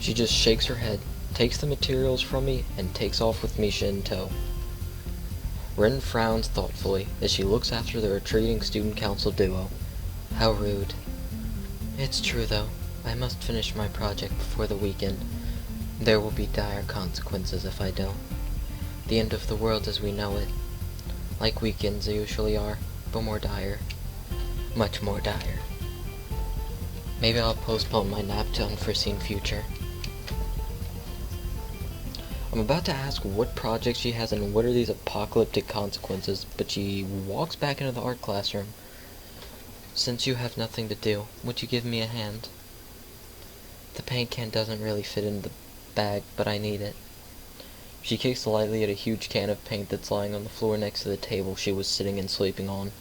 She just shakes her head, takes the materials from me, and takes off with Misha in tow. Ren frowns thoughtfully as she looks after the retreating student council duo. How rude. It's true, though. I must finish my project before the weekend. There will be dire consequences if I don't. The end of the world as we know it. Like weekends usually are, but more dire. Much more dire. Maybe I'll postpone my nap to unforeseen future. I'm about to ask what project she has and what are these apocalyptic consequences, but she walks back into the art classroom. Since you have nothing to do, would you give me a hand? The paint can doesn't really fit in the bag, but I need it. She kicks lightly at a huge can of paint that's lying on the floor next to the table she was sitting and sleeping on.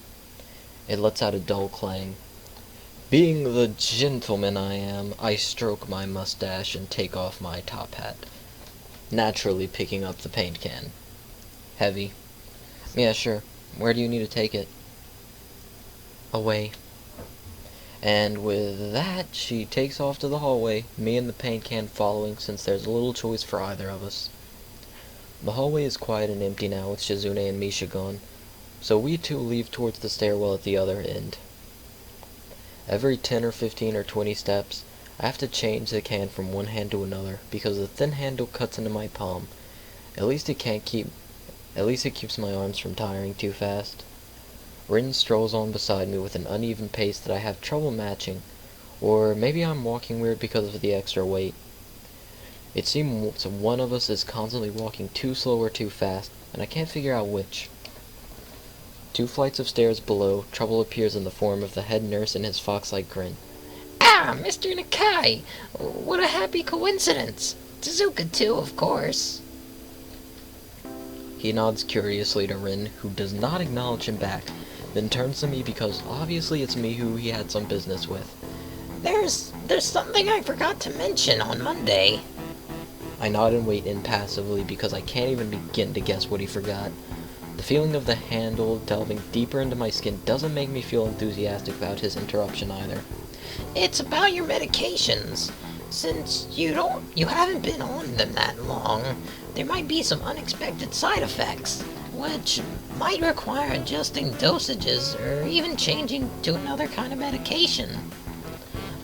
It lets out a dull clang. Being the gentleman I am, I stroke my mustache and take off my top hat, naturally picking up the paint can. Heavy. Yeah, sure. Where do you need to take it? Away. And with that, she takes off to the hallway, me and the paint can following since there's little choice for either of us. The hallway is quiet and empty now with Shizune and Misha gone, so we two leave towards the stairwell at the other end. Every 10 or 15 or 20 steps, I have to change the can from one hand to another because the thin handle cuts into my palm. At least it keeps my arms from tiring too fast. Rin strolls on beside me with an uneven pace that I have trouble matching, or maybe I'm walking weird because of the extra weight. It seems one of us is constantly walking too slow or too fast, and I can't figure out which. 2 flights of stairs below, trouble appears in the form of the head nurse and his fox-like grin. Ah, Mr. Nakai! What a happy coincidence! Tezuka too, of course. He nods curiously to Rin, who does not acknowledge him back, then turns to me because obviously it's me who he had some business with. There's something I forgot to mention on Monday. I nod and wait impassively because I can't even begin to guess what he forgot. The feeling of the handle delving deeper into my skin doesn't make me feel enthusiastic about his interruption either. It's about your medications. Since you haven't been on them that long, there might be some unexpected side effects, which might require adjusting dosages or even changing to another kind of medication.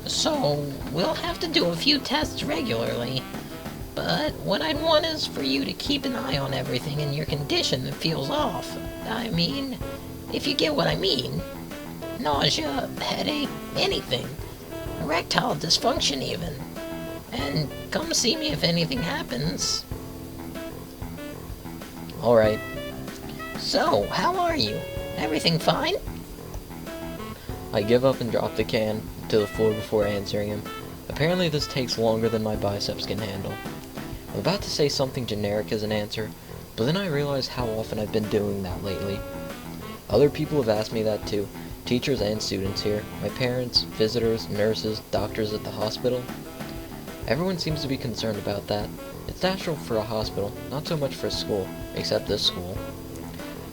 So, we'll have to do a few tests regularly. But what I'd want is for you to keep an eye on everything in your condition that feels off. I mean, if you get what I mean. Nausea, headache, anything. Erectile dysfunction even. And come see me if anything happens. Alright. So, how are you? Everything fine? I give up and drop the can to the floor before answering him. Apparently this takes longer than my biceps can handle. I'm about to say something generic as an answer, but then I realize how often I've been doing that lately. Other people have asked me that too, teachers and students here, my parents, visitors, nurses, doctors at the hospital. Everyone seems to be concerned about that. It's natural for a hospital, not so much for a school, except this school.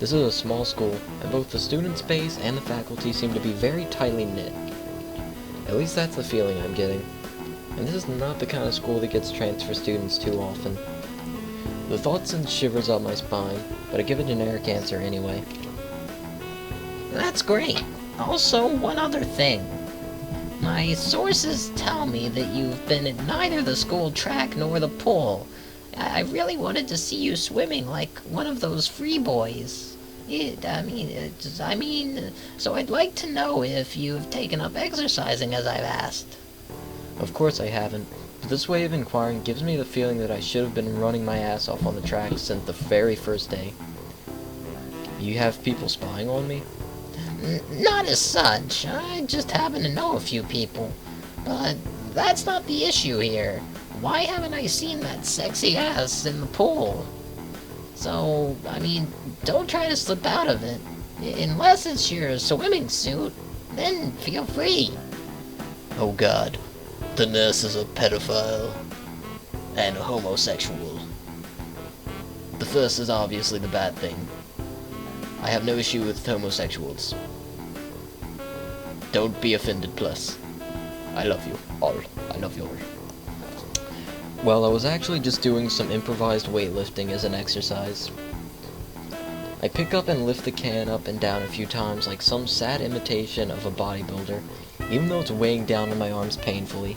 This is a small school, and both the student space and the faculty seem to be very tightly knit. At least that's the feeling I'm getting. And this is not the kind of school that gets transfer students too often. The thought sends shivers up my spine, but I give a generic answer anyway. That's great. Also, one other thing. My sources tell me that you've been at neither the school track nor the pool. I really wanted to see you swimming like one of those free boys. So I'd like to know if you've taken up exercising as I've asked. Of course I haven't, but this way of inquiring gives me the feeling that I should have been running my ass off on the track since the very first day. You have people spying on me? Not as such. I just happen to know a few people. But that's not the issue here. Why haven't I seen that sexy ass in the pool? So, don't try to slip out of it. Unless it's your swimming suit, then feel free. Oh God, the nurse is a pedophile and a homosexual. The first is obviously the bad thing. I have no issue with homosexuals. Don't be offended, plus. I love you all. I love you all. Well, I was actually just doing some improvised weightlifting as an exercise. I pick up and lift the can up and down a few times like some sad imitation of a bodybuilder, even though it's weighing down on my arms painfully.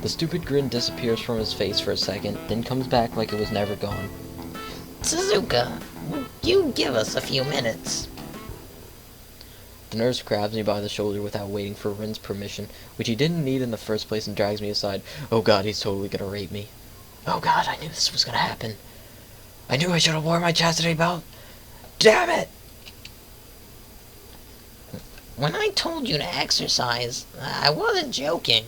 The stupid grin disappears from his face for a second, then comes back like it was never gone. Suzuka, you give us a few minutes. The nurse grabs me by the shoulder without waiting for Ren's permission, which he didn't need in the first place, and drags me aside. Oh god, he's totally gonna rape me. Oh god, I knew this was gonna happen. I knew I should have worn my chastity belt. Damn it! When I told you to exercise, I wasn't joking.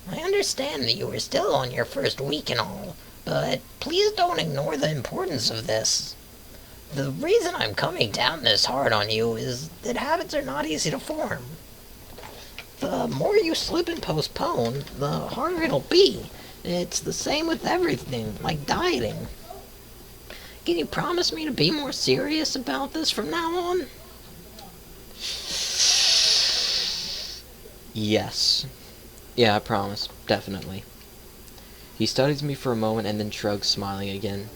I understand that you were still on your first week and all, but please don't ignore the importance of this. The reason I'm coming down this hard on you is that habits are not easy to form. The more you slip and postpone, the harder it'll be. It's the same with everything, like dieting. Can you promise me to be more serious about this from now on? Yes. Yeah, I promise. Definitely. He studies me for a moment and then shrugs, smiling again.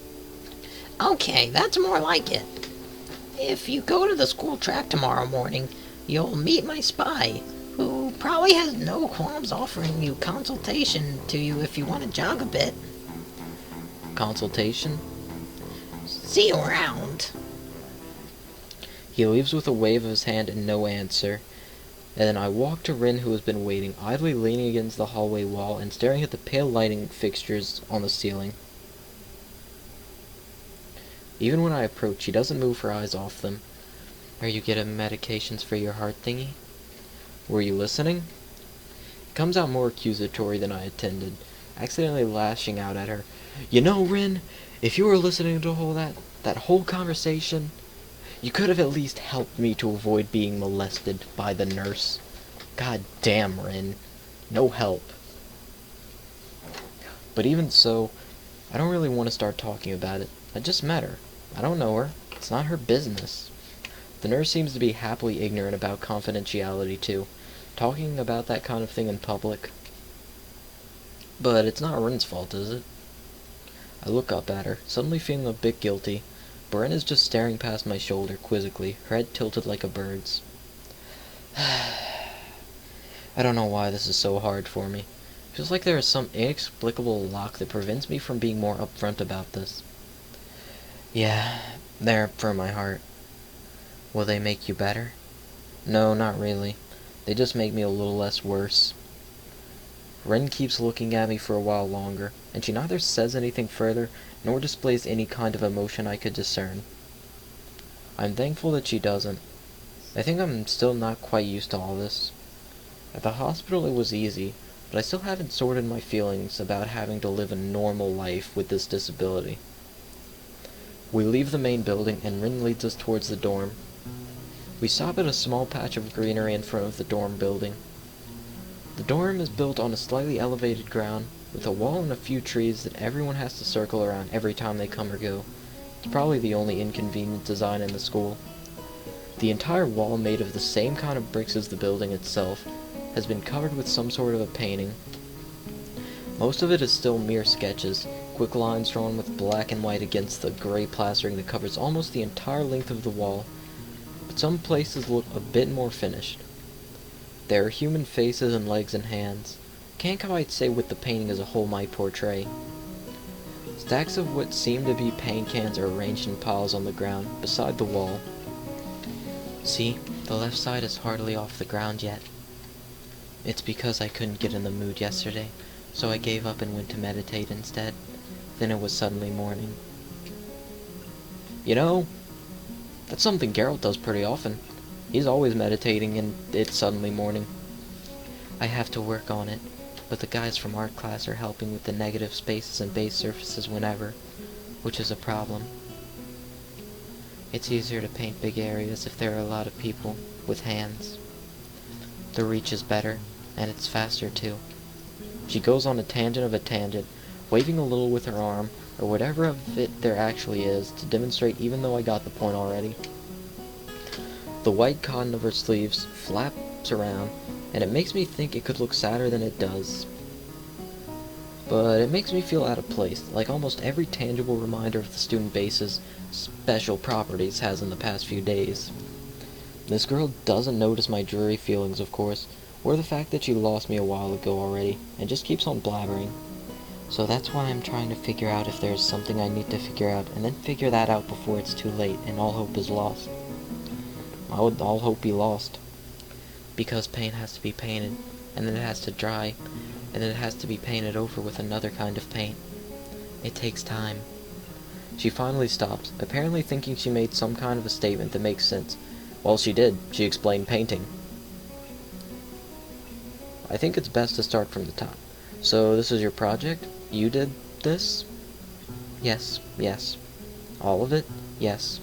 Okay, that's more like it. If you go to the school track tomorrow morning, you'll meet my spy, who probably has no qualms offering you consultation to you if you want to jog a bit. Consultation? See you around. He leaves with a wave of his hand and no answer. And then I walk to Rin, who has been waiting, idly leaning against the hallway wall and staring at the pale lighting fixtures on the ceiling. Even when I approach, she doesn't move her eyes off them. Are you getting medications for your heart thingy? Were you listening? It comes out more accusatory than I intended, accidentally lashing out at her. You know, Rin, if you were listening to that whole conversation, you could have at least helped me to avoid being molested by the nurse. God damn, Rin. No help. But even so, I don't really want to start talking about it. I just met her. I don't know her. It's not her business. The nurse seems to be happily ignorant about confidentiality, too. Talking about that kind of thing in public. But it's not Ren's fault, is it? I look up at her, suddenly feeling a bit guilty. But Ren is just staring past my shoulder quizzically, her head tilted like a bird's. I don't know why this is so hard for me. It feels like there is some inexplicable lock that prevents me from being more upfront about this. Yeah, they're for my heart. Will they make you better? No, not really. They just make me a little less worse. Ren keeps looking at me for a while longer, and she neither says anything further, nor displays any kind of emotion I could discern. I'm thankful that she doesn't. I think I'm still not quite used to all this. At the hospital it was easy, but I still haven't sorted my feelings about having to live a normal life with this disability. We leave the main building, and Rin leads us towards the dorm. We stop at a small patch of greenery in front of the dorm building. The dorm is built on a slightly elevated ground, with a wall and a few trees that everyone has to circle around every time they come or go. It's probably the only inconvenient design in the school. The entire wall, made of the same kind of bricks as the building itself, has been covered with some sort of a painting. Most of it is still mere sketches, quick lines drawn with black and white against the gray plastering that covers almost the entire length of the wall, but some places look a bit more finished. There are human faces and legs and hands. Can't quite say what the painting as a whole might portray. Stacks of what seem to be paint cans are arranged in piles on the ground, beside the wall. See, the left side is hardly off the ground yet. It's because I couldn't get in the mood yesterday, so I gave up and went to meditate instead. Then it was suddenly morning. You know, that's something Geralt does pretty often. He's always meditating and it's suddenly morning. I have to work on it, but the guys from art class are helping with the negative spaces and base surfaces whenever, which is a problem. It's easier to paint big areas if there are a lot of people with hands. The reach is better, and it's faster too. She goes on a tangent of a tangent, waving a little with her arm, or whatever of it there actually is, to demonstrate even though I got the point already. The white cotton of her sleeves flaps around, and it makes me think it could look sadder than it does. but it makes me feel out of place, like almost every tangible reminder of the student base's special properties has in the past few days. This girl doesn't notice my dreary feelings, of course, or the fact that she lost me a while ago already, and just keeps on blabbering. So that's why I'm trying to figure out if there's something I need to figure out, and then figure that out before it's too late and all hope is lost. Why would all hope be lost? Because paint has to be painted, and then it has to dry, and then it has to be painted over with another kind of paint. It takes time. She finally stops, apparently thinking she made some kind of a statement that makes sense. Well, she did. She explained painting. I think it's best to start from the top. So this is your project? You did this? Yes, yes. All of it? Yes.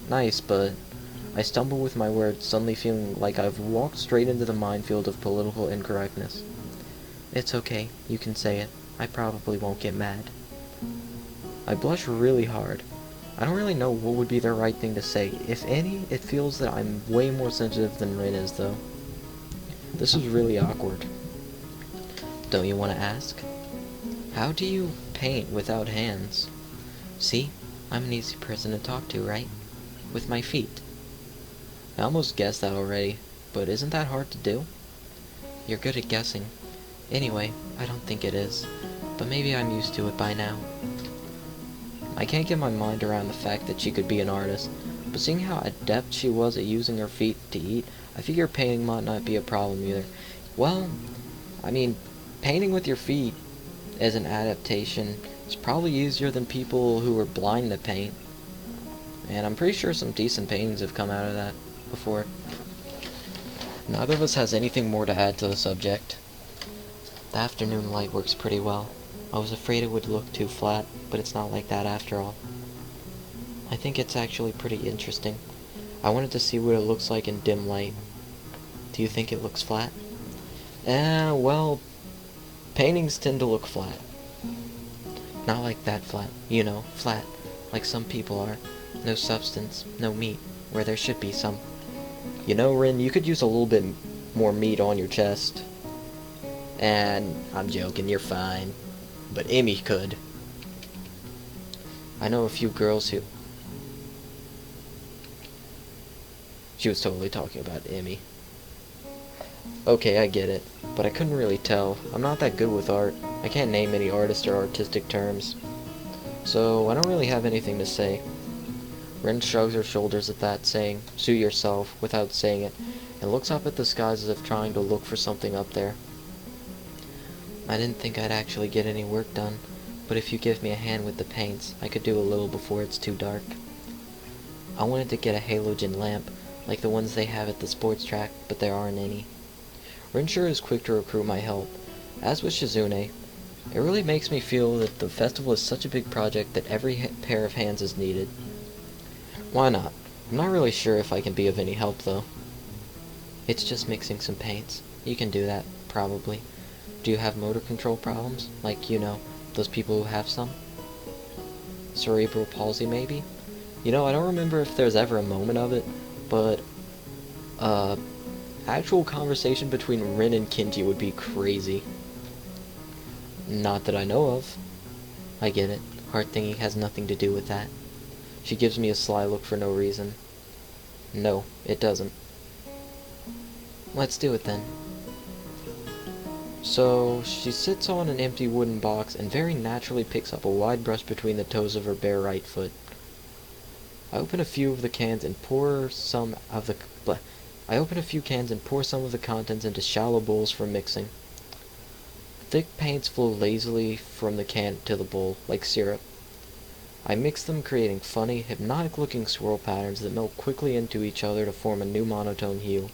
Nice, but I stumble with my words, suddenly feeling like I've walked straight into the minefield of political incorrectness. It's okay, you can say it. I probably won't get mad. I blush really hard. I don't really know what would be the right thing to say. If any, it feels that I'm way more sensitive than Rin is, though. This is really awkward. Don't you want to ask? How do you paint without hands? See? I'm an easy person to talk to, right? With my feet. I almost guessed that already, but isn't that hard to do? You're good at guessing. Anyway, I don't think it is, but maybe I'm used to it by now. I can't get my mind around the fact that she could be an artist, but seeing how adept she was at using her feet to eat, I figure painting might not be a problem either. Well, I mean, painting with your feet as an adaptation is probably easier than people who are blind to paint. And I'm pretty sure some decent paintings have come out of that before. Neither of us has anything more to add to the subject. The afternoon light works pretty well. I was afraid it would look too flat, but it's not like that after all. I think it's actually pretty interesting. I wanted to see what it looks like in dim light. Do you think it looks flat? Well, paintings tend to look flat. Not like that flat, you know, flat, like some people are. No substance, no meat, where there should be some. You know, Rin, you could use a little bit more meat on your chest. And I'm joking, you're fine. But Amy could. I know a few girls who... She was totally talking about Amy. Okay, I get it, but I couldn't really tell. I'm not that good with art. I can't name any artist or artistic terms. So, I don't really have anything to say. Ren shrugs her shoulders at that, saying, "Suit yourself," without saying it, and looks up at the skies as if trying to look for something up there. I didn't think I'd actually get any work done, but if you give me a hand with the paints, I could do a little before it's too dark. I wanted to get a halogen lamp, like the ones they have at the sports track, but there aren't any. Rin sure is quick to recruit my help, as was Shizune. It really makes me feel that the festival is such a big project that every pair of hands is needed. Why not? I'm not really sure if I can be of any help, though. It's just mixing some paints. You can do that, probably. Do you have motor control problems? Like, you know, those people who have some? Cerebral palsy, maybe? You know, I don't remember if there's ever a moment of it, but, actual conversation between Rin and Kinji would be crazy. Not that I know of. I get it. Heart thingy has nothing to do with that. She gives me a sly look for no reason. No, it doesn't. Let's do it then. So, she sits on an empty wooden box and very naturally picks up a wide brush between the toes of her bare right foot. I open a few cans and pour some of the contents into shallow bowls for mixing. Thick paints flow lazily from the can to the bowl, like syrup. I mix them, creating funny, hypnotic-looking swirl patterns that melt quickly into each other to form a new monotone hue.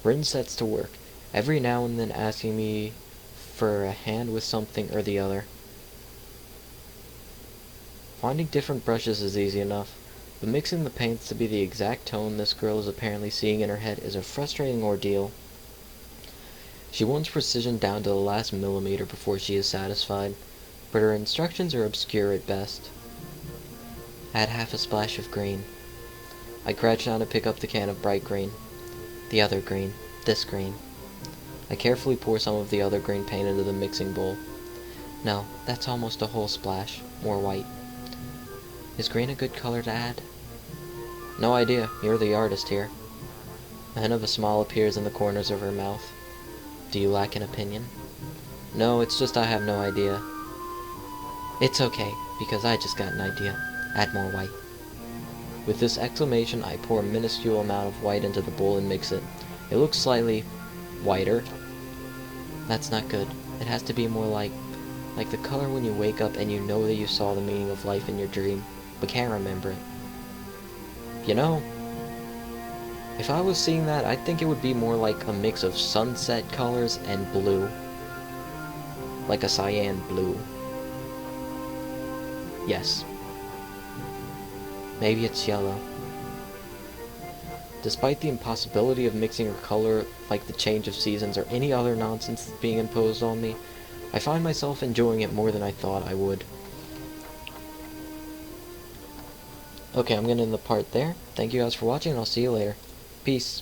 Rin sets to work, every now and then asking me for a hand with something or the other. Finding different brushes is easy enough, but mixing the paints to be the exact tone this girl is apparently seeing in her head is a frustrating ordeal. She wants precision down to the last millimeter before she is satisfied, but her instructions are obscure at best. Add half a splash of green. I crouch down to pick up the can of bright green. The other green. This green. I carefully pour some of the other green paint into the mixing bowl. No, that's almost a whole splash. More white. Is green a good color to add? No idea. You're the artist here. A hint of a smile appears in the corners of her mouth. Do you lack an opinion? No, it's just I have no idea. It's okay, because I just got an idea. Add more white. With this exclamation, I pour a minuscule amount of white into the bowl and mix it. It looks slightly whiter. That's not good. It has to be more like the color when you wake up and you know that you saw the meaning of life in your dream, but can't remember it. You know, if I was seeing that, I think it would be more like a mix of sunset colors and blue. Like a cyan blue. Yes. Maybe it's yellow. Despite the impossibility of mixing a color like the change of seasons or any other nonsense that's being imposed on me, I find myself enjoying it more than I thought I would. Okay, I'm gonna end the part there. Thank you guys for watching, and I'll see you later. Peace.